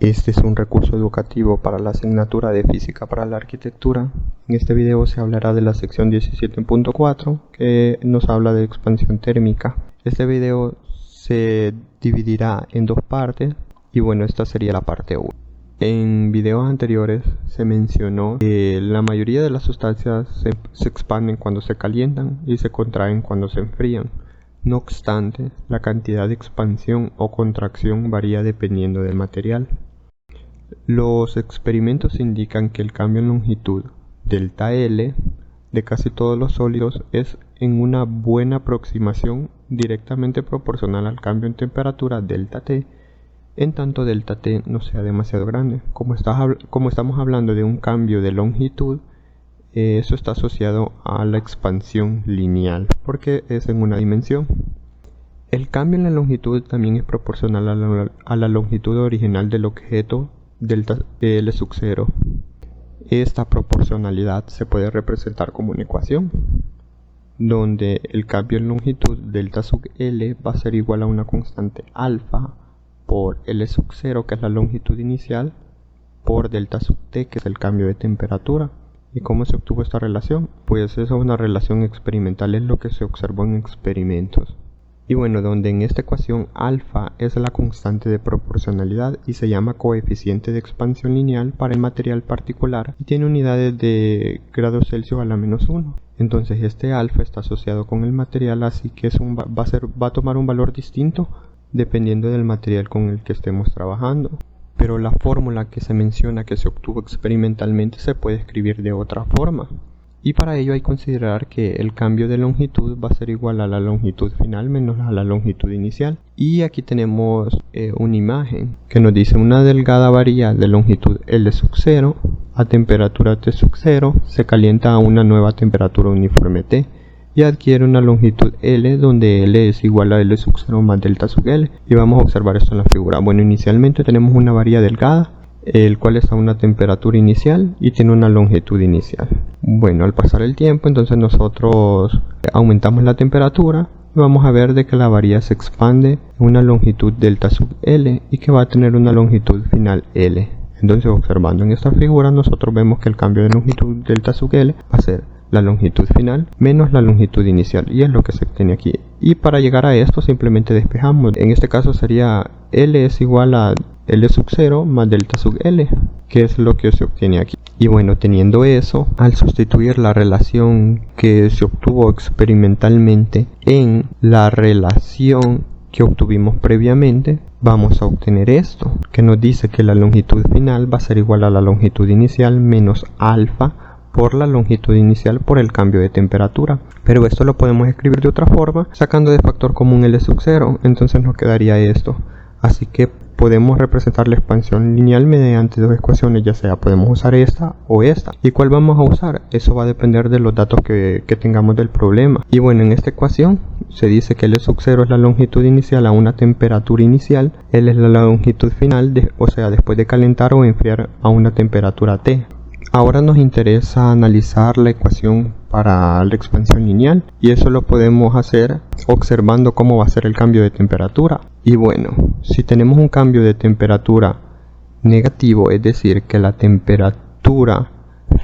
Este es un recurso educativo para la asignatura de Física para la Arquitectura. En este video se hablará de la sección 17.4 que nos habla de expansión térmica. Este video se dividirá en dos partes y bueno, esta sería la parte 1. En videos anteriores se mencionó que la mayoría de las sustancias se expanden cuando se calientan y se contraen cuando se enfrían. No obstante, la cantidad de expansión o contracción varía dependiendo del material. Los experimentos indican que el cambio en longitud ΔL de casi todos los sólidos es en una buena aproximación directamente proporcional al cambio en temperatura ΔT, en tanto ΔT no sea demasiado grande. Como estamos hablando de un cambio de longitud, eso está asociado a la expansión lineal, porque es en una dimensión. El cambio en la longitud también es proporcional a la longitud original del objeto ΔL sub 0. Esta proporcionalidad se puede representar como una ecuación, donde el cambio en longitud delta sub L va a ser igual a una constante alfa por L sub 0, que es la longitud inicial, por delta sub T, que es el cambio de temperatura. ¿Y cómo se obtuvo esta relación? Pues esa es una relación experimental, es lo que se observó en experimentos. Y bueno, donde en esta ecuación alfa es la constante de proporcionalidad y se llama coeficiente de expansión lineal para el material particular y tiene unidades de grados Celsius a la -1. Entonces este alfa está asociado con el material, así que va a tomar un valor distinto dependiendo del material con el que estemos trabajando. Pero la fórmula que se menciona que se obtuvo experimentalmente se puede escribir de otra forma. Y para ello hay que considerar que el cambio de longitud va a ser igual a la longitud final menos a la longitud inicial. Y aquí tenemos una imagen que nos dice una delgada varilla de longitud L sub 0 a temperatura T sub 0 se calienta a una nueva temperatura uniforme T y adquiere una longitud L, donde L es igual a L sub 0 más delta sub L. Y vamos a observar esto en la figura. Bueno, inicialmente tenemos una varilla delgada, el cual está a una temperatura inicial y tiene una longitud inicial. Bueno, al pasar el tiempo, entonces nosotros aumentamos la temperatura y vamos a ver de que la varilla se expande en una longitud delta sub L y que va a tener una longitud final L. Entonces, observando en esta figura, nosotros vemos que el cambio de longitud delta sub L va a ser la longitud final menos la longitud inicial, y es lo que se obtiene aquí. Y para llegar a esto simplemente despejamos. En este caso sería L es igual a L sub 0 más delta sub L, que es lo que se obtiene aquí. Y bueno, teniendo eso, al sustituir la relación que se obtuvo experimentalmente en la relación que obtuvimos previamente, vamos a obtener esto, que nos dice que la longitud final va a ser igual a la longitud inicial menos alfa por la longitud inicial por el cambio de temperatura. Pero esto lo podemos escribir de otra forma, sacando de factor común L sub 0, entonces nos quedaría esto. Así que podemos representar la expansión lineal mediante dos ecuaciones, ya sea podemos usar esta o esta. ¿Y cuál vamos a usar? Eso va a depender de los datos que tengamos del problema. Y bueno, en esta ecuación se dice que L sub 0 es la longitud inicial a una temperatura inicial, L es la longitud final, o sea, después de calentar o enfriar a una temperatura T. Ahora nos interesa analizar la ecuación para la expansión lineal, y eso lo podemos hacer observando cómo va a ser el cambio de temperatura. Y bueno, si tenemos un cambio de temperatura negativo, es decir, que la temperatura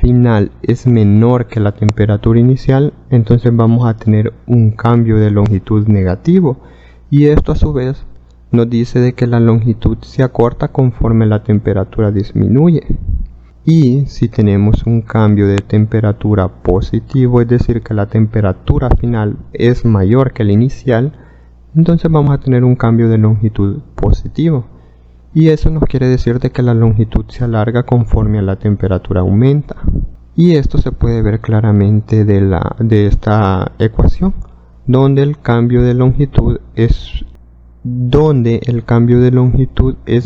final es menor que la temperatura inicial, entonces vamos a tener un cambio de longitud negativo, y esto a su vez nos dice de que la longitud se acorta conforme la temperatura disminuye. Y si tenemos un cambio de temperatura positivo, es decir, que la temperatura final es mayor que la inicial, entonces vamos a tener un cambio de longitud positivo. Y eso nos quiere decir de que la longitud se alarga conforme a la temperatura aumenta. Y esto se puede ver claramente de esta ecuación, donde el cambio de longitud es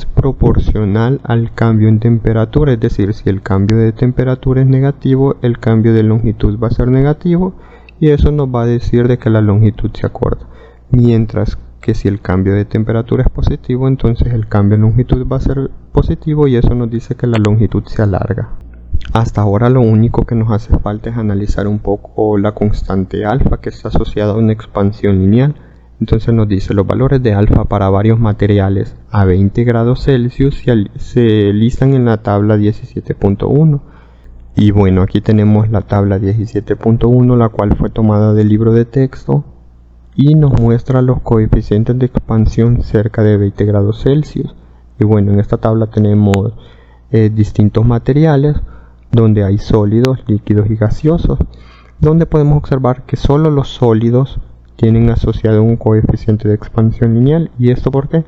proporcional al cambio en temperatura, es decir, si el cambio de temperatura es negativo, el cambio de longitud va a ser negativo, y eso nos va a decir de que la longitud se acorta. Mientras que si el cambio de temperatura es positivo, entonces el cambio de longitud va a ser positivo, y eso nos dice que la longitud se alarga. Hasta ahora lo único que nos hace falta es analizar un poco la constante alfa, que está asociada a una expansión lineal. Entonces nos dice los valores de alfa para varios materiales a 20 grados Celsius se listan en la tabla 17.1. Y bueno, aquí tenemos la tabla 17.1, la cual fue tomada del libro de texto y nos muestra los coeficientes de expansión cerca de 20 grados Celsius. Y bueno, en esta tabla tenemos distintos materiales donde hay sólidos, líquidos y gaseosos, donde podemos observar que solo los sólidos tienen asociado un coeficiente de expansión lineal. ¿Y esto por qué?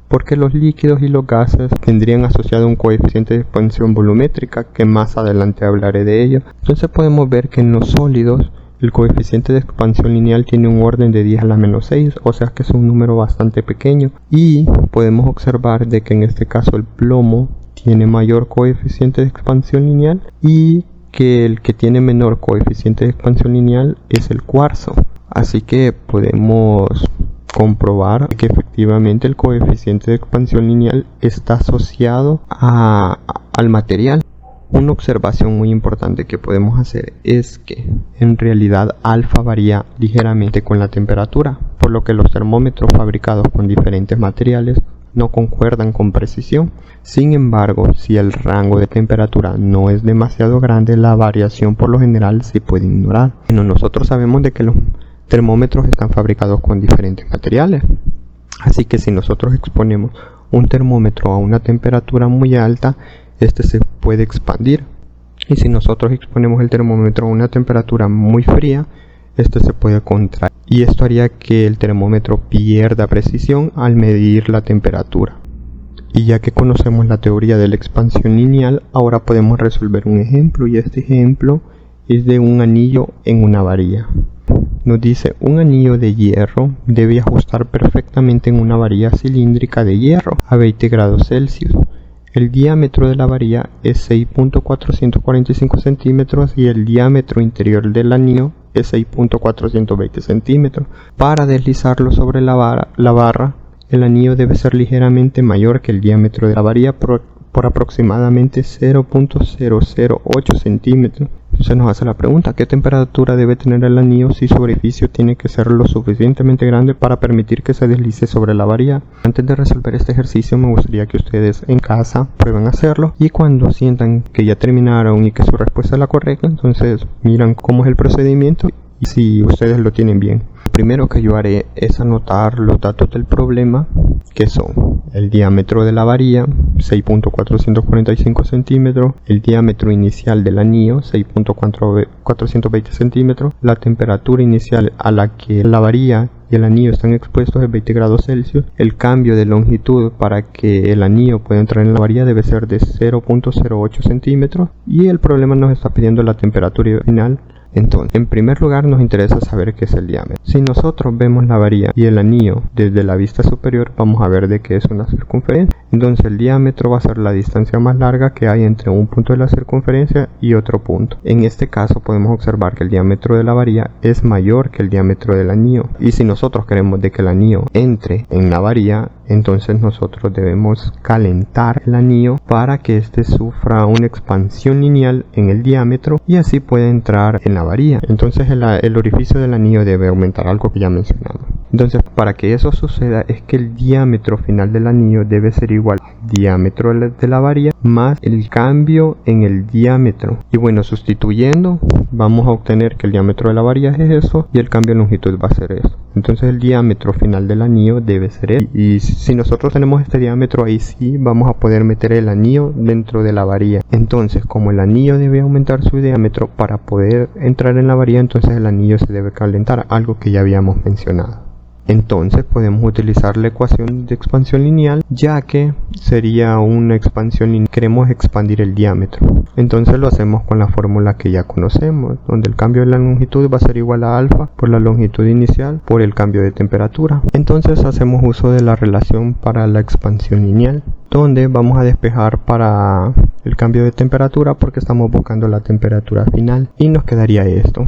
Porque los líquidos y los gases tendrían asociado un coeficiente de expansión volumétrica, que más adelante hablaré de ello. Entonces podemos ver que en los sólidos el coeficiente de expansión lineal tiene un orden de 10 a la menos 6, o sea que es un número bastante pequeño. Y podemos observar de que en este caso el plomo tiene mayor coeficiente de expansión lineal y que el que tiene menor coeficiente de expansión lineal es el cuarzo. Así que podemos comprobar que efectivamente el coeficiente de expansión lineal está asociado al material. Una observación muy importante que podemos hacer es que en realidad alfa varía ligeramente con la temperatura, por lo que los termómetros fabricados con diferentes materiales no concuerdan con precisión. Sin embargo, si el rango de temperatura no es demasiado grande, la variación por lo general se puede ignorar. Bueno, nosotros sabemos de que los termómetros están fabricados con diferentes materiales, así que si nosotros exponemos un termómetro a una temperatura muy alta, este se puede expandir, y si nosotros exponemos el termómetro a una temperatura muy fría, este se puede contraer, y esto haría que el termómetro pierda precisión al medir la temperatura. Y ya que conocemos la teoría de la expansión lineal, ahora podemos resolver un ejemplo, y este ejemplo es de un anillo en una varilla. Nos dice: un anillo de hierro debe ajustar perfectamente en una varilla cilíndrica de hierro a 20 grados Celsius. El diámetro de la varilla es 6.445 centímetros y el diámetro interior del anillo es 6.420 centímetros. Para deslizarlo sobre la barra, el anillo debe ser ligeramente mayor que el diámetro de la varilla por aproximadamente 0.008 centímetros. Entonces nos hace la pregunta: ¿qué temperatura debe tener el anillo si su orificio tiene que ser lo suficientemente grande para permitir que se deslice sobre la varilla? Antes de resolver este ejercicio, me gustaría que ustedes en casa prueben a hacerlo, y cuando sientan que ya terminaron y que su respuesta es la correcta, entonces miran cómo es el procedimiento y si ustedes lo tienen bien. Lo primero que yo haré es anotar los datos del problema, que son el diámetro de la varilla 6.445 centímetros, el diámetro inicial del anillo 6.420 centímetros, la temperatura inicial a la que la varilla y el anillo están expuestos es 20 grados Celsius, el cambio de longitud para que el anillo pueda entrar en la varilla debe ser de 0.08 centímetros, y el problema nos está pidiendo la temperatura final. Entonces, en primer lugar nos interesa saber qué es el diámetro. Si nosotros vemos la varilla y el anillo desde la vista superior, vamos a ver de qué es una circunferencia. Entonces el diámetro va a ser la distancia más larga que hay entre un punto de la circunferencia y otro punto. En este caso podemos observar que el diámetro de la varilla es mayor que el diámetro del anillo, y si nosotros queremos de que el anillo entre en la varilla, entonces nosotros debemos calentar el anillo para que éste sufra una expansión lineal en el diámetro y así puede entrar en la varilla. Entonces el orificio del anillo debe aumentar, algo que ya he mencionado. Entonces, para que eso suceda es que el diámetro final del anillo debe ser igual al diámetro de la varilla más el cambio en el diámetro. Y bueno, sustituyendo vamos a obtener que el diámetro de la varilla es eso y el cambio de longitud va a ser eso. Entonces el diámetro final del anillo debe ser eso. Y si nosotros tenemos este diámetro, ahí sí vamos a poder meter el anillo dentro de la varilla. Entonces, como el anillo debe aumentar su diámetro para poder entrar en la varilla, entonces el anillo se debe calentar, algo que ya habíamos mencionado. Entonces podemos utilizar la ecuación de expansión lineal, ya que sería una expansión lineal. Queremos expandir el diámetro, entonces lo hacemos con la fórmula que ya conocemos, donde el cambio de la longitud va a ser igual a alfa por la longitud inicial por el cambio de temperatura. Entonces hacemos uso de la relación para la expansión lineal, donde vamos a despejar para el cambio de temperatura porque estamos buscando la temperatura final, y nos quedaría esto.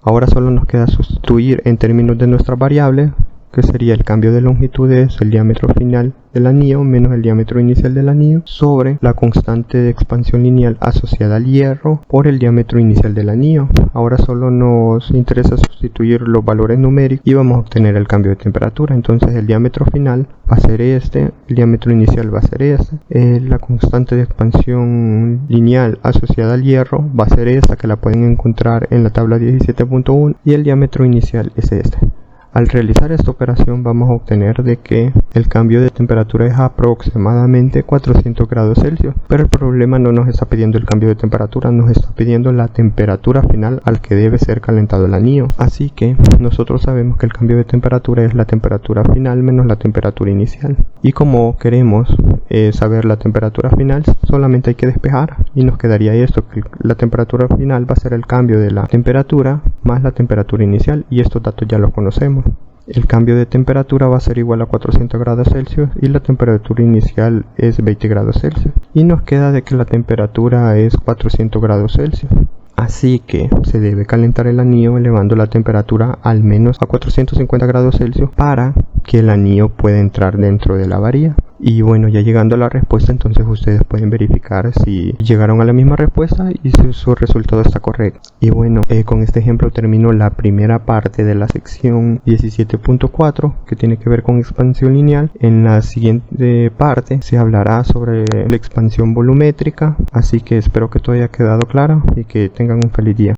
Ahora solo nos queda sustituir en términos de nuestras variables que sería el cambio de longitud es el diámetro final del anillo menos el diámetro inicial del anillo sobre la constante de expansión lineal asociada al hierro por el diámetro inicial del anillo. Ahora solo nos interesa sustituir los valores numéricos y vamos a obtener el cambio de temperatura. Entonces el diámetro final va a ser este, el diámetro inicial va a ser este, la constante de expansión lineal asociada al hierro va a ser esta, que la pueden encontrar en la tabla 17.1, y el diámetro inicial es este. Al realizar esta operación vamos a obtener de que el cambio de temperatura es aproximadamente 400 grados Celsius, pero el problema no nos está pidiendo el cambio de temperatura, nos está pidiendo la temperatura final al que debe ser calentado el anillo. Así que nosotros sabemos que el cambio de temperatura es la temperatura final menos la temperatura inicial, y como queremos saber la temperatura final, solamente hay que despejar y nos quedaría esto, que la temperatura final va a ser el cambio de la temperatura más la temperatura inicial, y estos datos ya los conocemos. El cambio de temperatura va a ser igual a 400 grados Celsius y la temperatura inicial es 20 grados Celsius, y nos queda de que la temperatura es 400 grados Celsius. Así que se debe calentar el anillo elevando la temperatura al menos a 450 grados Celsius para que el anillo pueda entrar dentro de la bahía. Y bueno, ya llegando a la respuesta, entonces ustedes pueden verificar si llegaron a la misma respuesta y si su resultado está correcto. Y bueno, con este ejemplo termino la primera parte de la sección 17.4, que tiene que ver con expansión lineal. En la siguiente parte se hablará sobre la expansión volumétrica, así que espero que todo haya quedado claro y que tengan un feliz día.